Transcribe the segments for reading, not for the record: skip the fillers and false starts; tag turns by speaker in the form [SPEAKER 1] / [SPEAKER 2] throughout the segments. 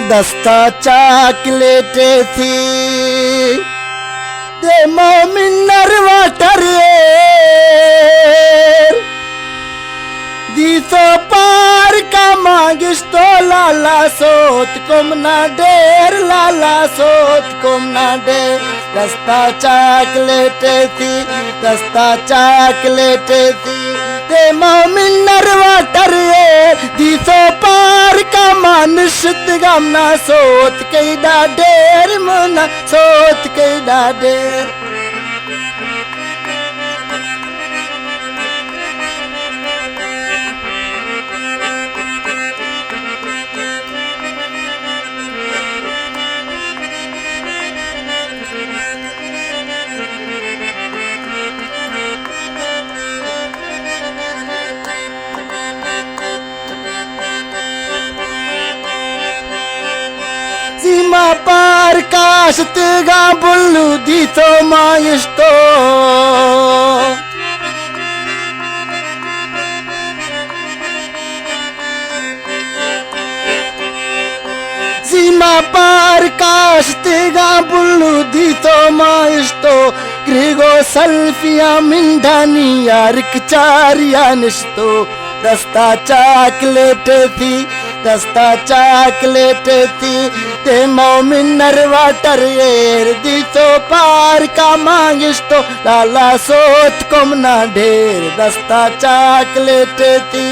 [SPEAKER 1] दस्ता चॉकलेट थी दे मिनर वाटर दीसो पार का मांगिस तो लाला सोत कुमना डेर लाला सोत कुमना डेर दस्ता चॉकलेट थी दस्ता चॉकलेट थी दे मिनर वाटर दीसो पार का मानुषत गमना सोत कैदा डेर मुना सोत कैदा डेर सीमा पार काशत गा बुल्लू दी तो मायस्तो सीमा पार काशत गा बुल्लू दी तो मायस्तो ग्रिगो सल्फिया मिंडानी यार चारिया निस्तो दस्ता चॉकलेट थी दस्ता चॉकलेट थी ते मिनर वाटर दी तो पार का मांगिस तो लाला सोत कुमना ढेर दस्ता चॉकलेट थी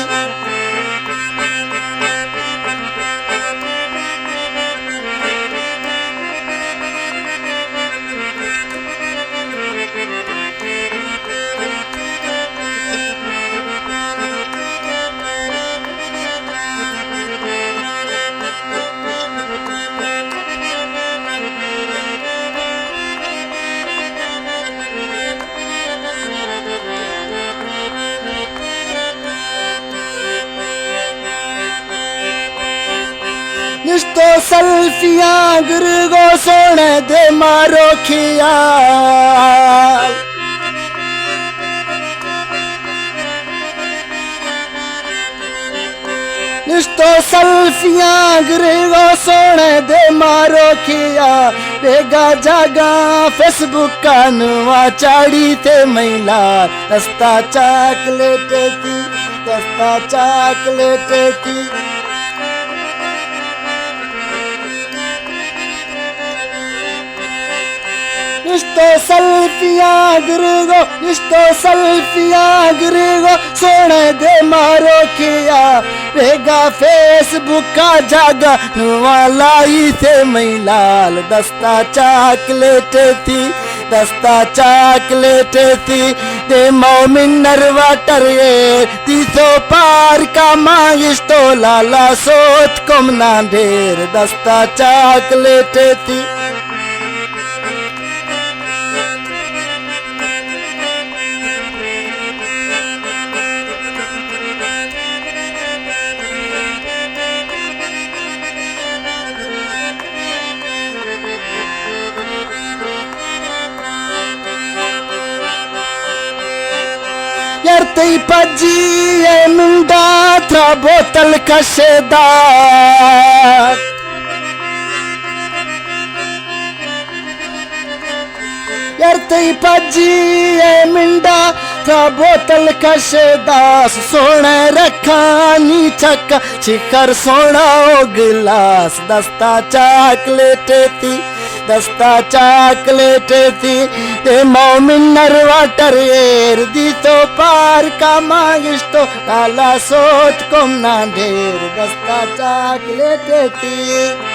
[SPEAKER 1] निस्तो सल्फिया गुरगो सोने दे मारो खियाल निस्तो सल्फिया गुरगो सोने दे मारो खिया बेगा जागा फेसबुक का नुआ चाड़ी थे महिला दस्ता चॉकलेट थी दस्ता चॉकलेट थी इस्तो सल्फिया गिरगो सोने दे मारो किया बेगा फेसबुक का जागा नुआ लाई थे महिलाल दस्ता चॉकलेट थी दस्ता चॉकलेट थी दे मिनर वाटर तीसो पार का मांगिस तो लाला सोच कुमना ढेर दस्ता चॉकलेट थी पजी मुंडा था बोतल कशेदार यार तई पजी मुंडा था बोतल कशेदास सोने रखानी चक्का शिखर सोना ओ गिलास दस्ता चॉकलेट थी दस्ता चॉकलेट थी ते मिनर वाटर दी तो पार का मांगिस तो लाला सोच कुमना ढेर दस्ता चॉकलेट थी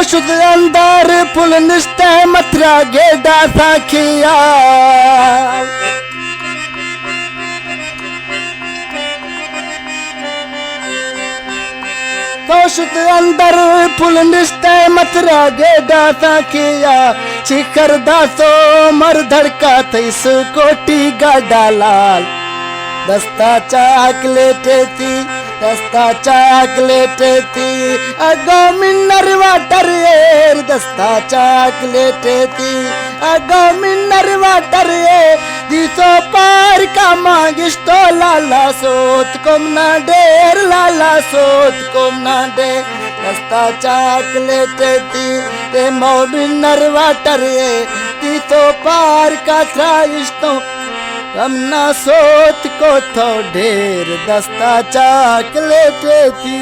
[SPEAKER 1] शुद्ध अंदर फुल निश्चय मथुरा गेडा साखिया तो शुद्ध अंदर फुल निश्चय मथुरा गेडा साखिया शिखर दासो मर धड़का थईस कोटी गाडा लाल दस्ता चाकलेटे थी दस्ता चाकलेटे थी अगो मिनर वाटर ये दस्ता चाकलेटे थी अगो मिनर वाटर ये दिसो पार का मांगिस तो लाला सोत कोम ना डेर लाला सोत कोम ना डे दस्ता चाकलेटे थी ते मो मिनर वाटर ये दिसो पार का थ्राइस तो कम ना सोत को तो ढेर दस्ता चाकलेटे थी।